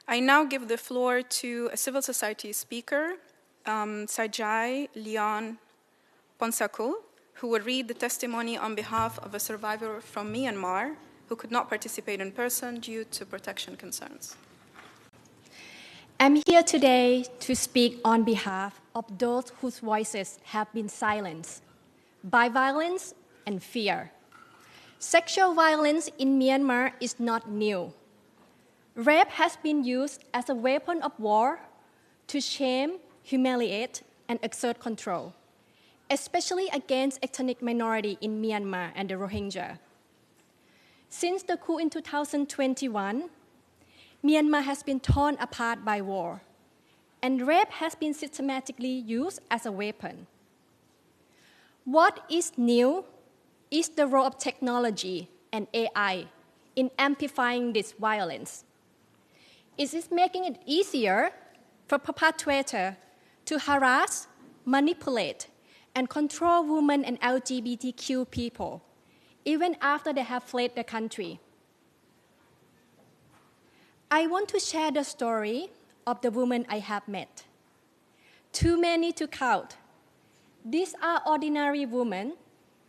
I now give the floor to a civil society speaker, Sajai Leon Ponsakul, who will read the testimony on behalf of a survivor from Myanmar who could not participate in person due to protection concerns. I'm here today to speak on behalf of those whose voices have been silenced by violence and fear. Sexual violence in Myanmar is not new. Rape has been used as a weapon of war to shame, humiliate, and exert control, especially against ethnic minority in Myanmar and the Rohingya. Since the coup in 2021, Myanmar has been torn apart by war, and rape has been systematically used as a weapon. What is new is the role of technology and AI in amplifying this violence. It is making it easier for perpetrators to harass, manipulate, and control women and LGBTQ people, even after they have fled the country. I want to share the story of the women I have met. Too many to count. These are ordinary women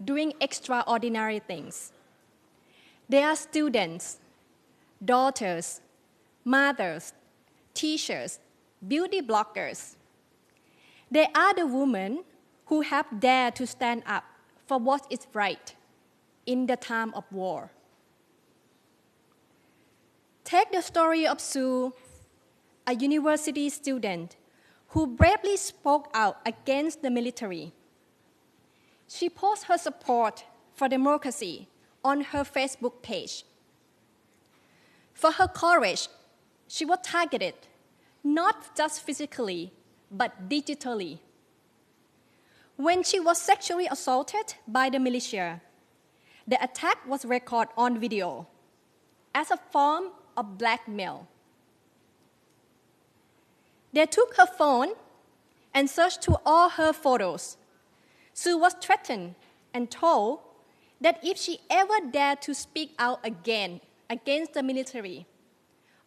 doing extraordinary things. They are students, daughters, mothers, teachers, beauty bloggers. They are the women who have dared to stand up for what is right in the time of war. Take the story of Sue, a university student who bravely spoke out against the military. She posted her support for democracy on her Facebook page. For her courage, she was targeted, not just physically, but digitally. When she was sexually assaulted by the militia, the attack was recorded on video as a form of blackmail. They took her phone and searched through all her photos. Sue was threatened and told that if she ever dared to speak out again against the military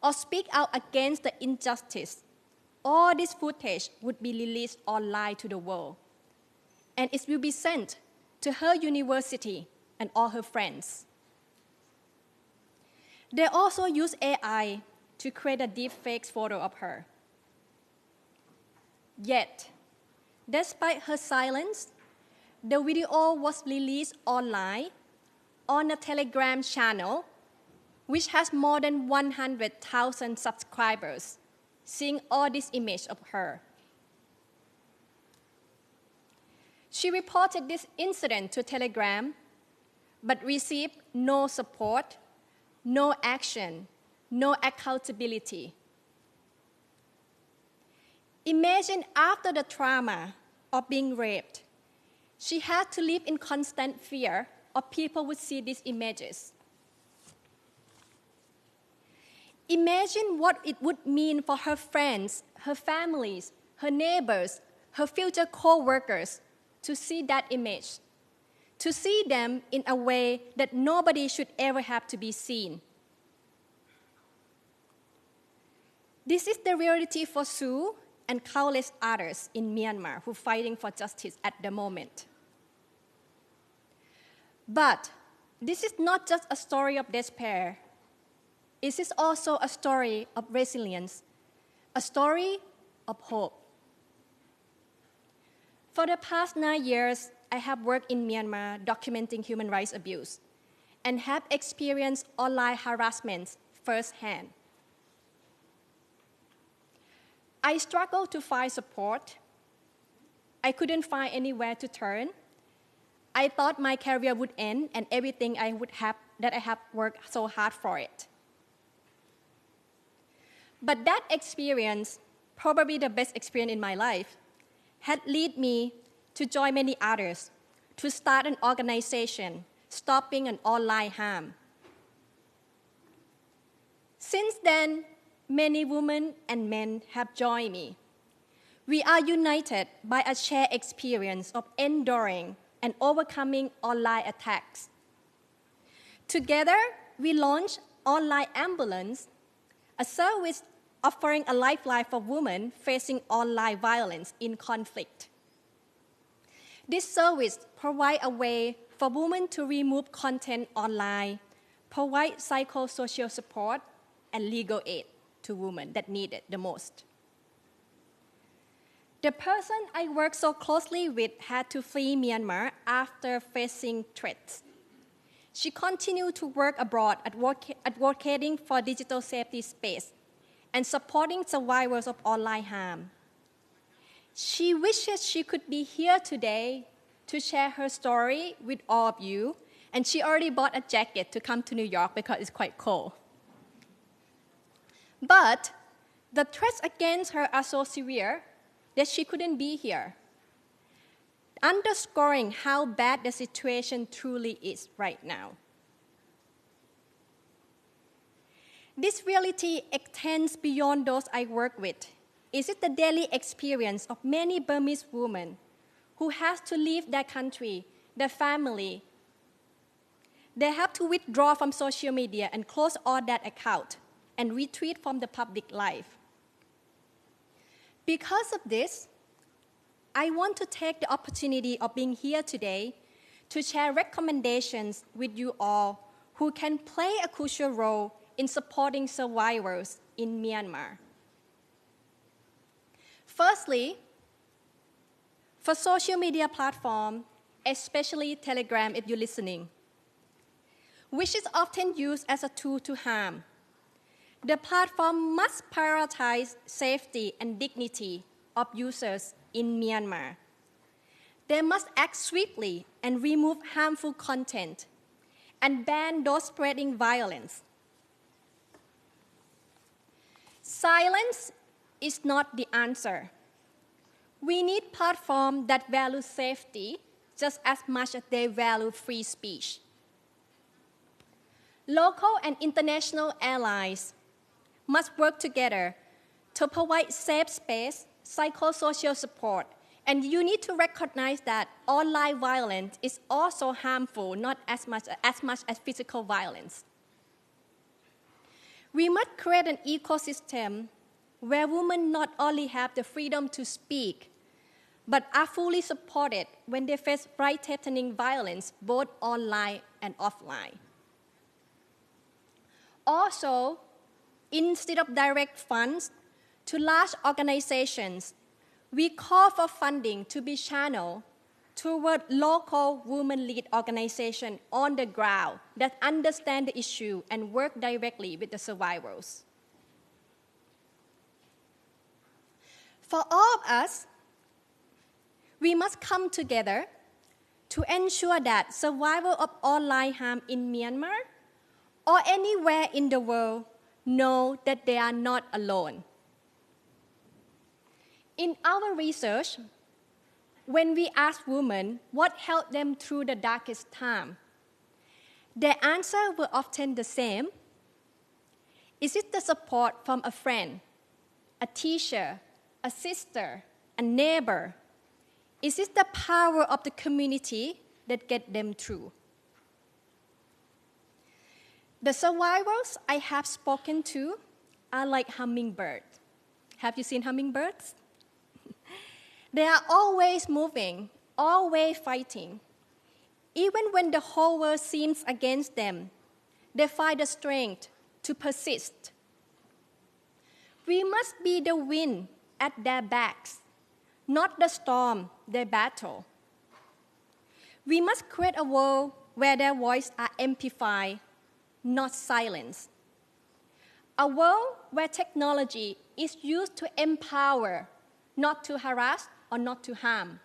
or speak out against the injustice, all this footage would be released online to the world, and it will be sent to her university and all her friends. They also used AI to create a deepfake photo of her. Yet, despite her silence, the video was released online on a Telegram channel, which has more than 100,000 subscribers, seeing all this image of her. She reported this incident to Telegram, but received no support, no action, no accountability. Imagine after the trauma of being raped, she had to live in constant fear of people would see these images. Imagine what it would mean for her friends, her families, her neighbors, her future co-workers to see that image, to see them in a way that nobody should ever have to be seen. This is the reality for Sue and countless others in Myanmar who are fighting for justice at the moment. But this is not just a story of despair. It is also a story of resilience, a story of hope. For the past 9 years, I have worked in Myanmar documenting human rights abuse and have experienced online harassment firsthand. I struggled to find support. I couldn't find anywhere to turn. I thought my career would end and everything I have worked so hard for it. But that experience, probably the best experience in my life, had led me to join many others, to start an organization stopping an online harm. Since then, many women and men have joined me. We are united by a shared experience of enduring and overcoming online attacks. Together, we launched Online Ambulance, a service offering a lifeline for women facing online violence in conflict. This service provides a way for women to remove content online, provide psychosocial support, and legal aid to women that need it the most. The person I work so closely with had to flee Myanmar after facing threats. She continued to work abroad advocating for digital safety space and supporting survivors of online harm. She wishes she could be here today to share her story with all of you, and she already bought a jacket to come to New York because it's quite cold. But the threats against her are so severe that she couldn't be here, underscoring how bad the situation truly is right now. This reality extends beyond those I work with. It is the daily experience of many Burmese women who have to leave their country, their family. They have to withdraw from social media and close all that account and retreat from the public life. Because of this, I want to take the opportunity of being here today to share recommendations with you all who can play a crucial role in supporting survivors in Myanmar. Firstly, for social media platforms, especially Telegram if you're listening, which is often used as a tool to harm, the platform must prioritize safety and dignity of users in Myanmar. They must act swiftly and remove harmful content and ban those spreading violence. Silence is not the answer. We need platforms that value safety just as much as they value free speech. Local and international allies must work together to provide safe space, psychosocial support, and you need to recognize that online violence is also harmful, not as much as physical violence. We must create an ecosystem where women not only have the freedom to speak, but are fully supported when they face life-threatening violence, both online and offline. Also, instead of direct funds to large organizations, we call for funding to be channeled toward local women-led organizations on the ground that understand the issue and work directly with the survivors. For all of us, we must come together to ensure that survivors of online harm in Myanmar or anywhere in the world know that they are not alone. In our research, when we asked women what helped them through the darkest time, their answers were often the same. Is it the support from a friend, a teacher, a sister, a neighbor? Is it the power of the community that gets them through? The survivors I have spoken to are like hummingbirds. Have you seen hummingbirds? They are always moving, always fighting. Even when the whole world seems against them, they find the strength to persist. We must be the wind at their backs, not the storm they battle. We must create a world where their voices are amplified, not silenced. A world where technology is used to empower, not to harass or not to harm.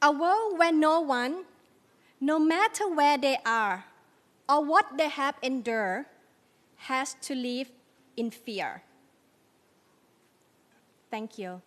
A world where no one, no matter where they are or what they have endured, has to live in fear. Thank you.